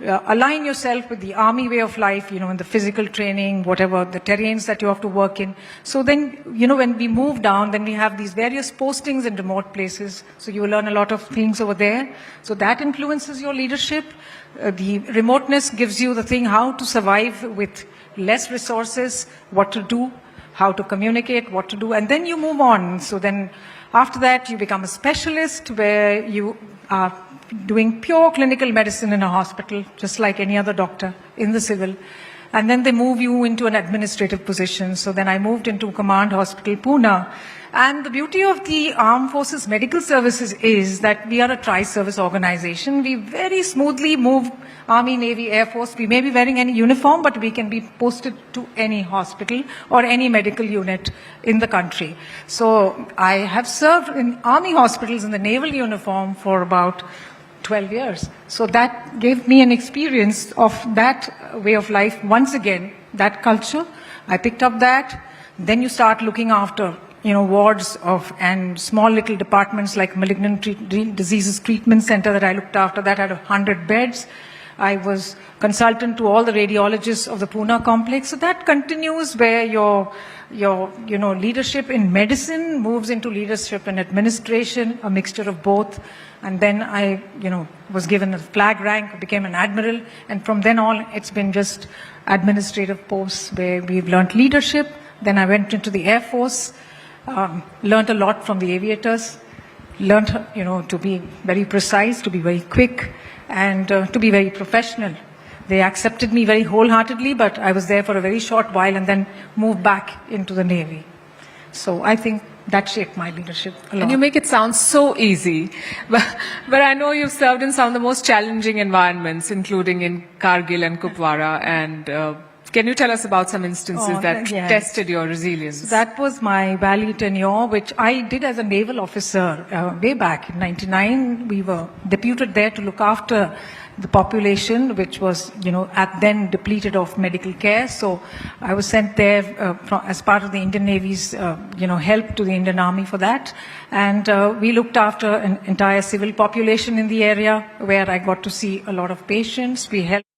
align yourself with the army way of life, in the physical training, whatever, the terrains that you have to work in. So then, when we move down, then we have these various postings in remote places. So you will learn a lot of things over there. So that influences your leadership. The remoteness gives you the thing how to survive with less resources, what to do, how to communicate, what to do, and then you move on. So then after that, you become a specialist where you are doing pure clinical medicine in a hospital, just like any other doctor in the civil. And then they move you into an administrative position. So then I moved into Command Hospital, Pune. And the beauty of the Armed Forces Medical Services is that we are a tri-service organization. We very smoothly move Army, Navy, Air Force. We may be wearing any uniform, but we can be posted to any hospital or any medical unit in the country. So I have served in Army hospitals in the naval uniform for about 12 years. So that gave me an experience of that way of life. Once again, that culture, I picked up that. Then you start looking after, wards and small little departments like malignant diseases treatment center that I looked after. That had 100 beds. I was consultant to all the radiologists of the Pune complex. So that continues where your leadership in medicine moves into leadership in administration, a mixture of both. And then I, was given a flag rank, became an admiral. And from then on, it's been just administrative posts where we've learned leadership. Then I went into the Air Force, learned a lot from the aviators, learned, to be very precise, to be very quick, and to be very professional. They accepted me very wholeheartedly, but I was there for a very short while and then moved back into the Navy. So I think that shaped my leadership a lot. And you make it sound so easy. But I know you've served in some of the most challenging environments, including in Kargil and Kupwara. And can you tell us about some instances that tested your resilience? So that was my valley tenure, which I did as a naval officer way back in '99. We were deputed there to look after the population, which was, at then depleted of medical care. So I was sent there as part of the Indian Navy's, help to the Indian Army for that. And we looked after an entire civil population in the area where I got to see a lot of patients. We helped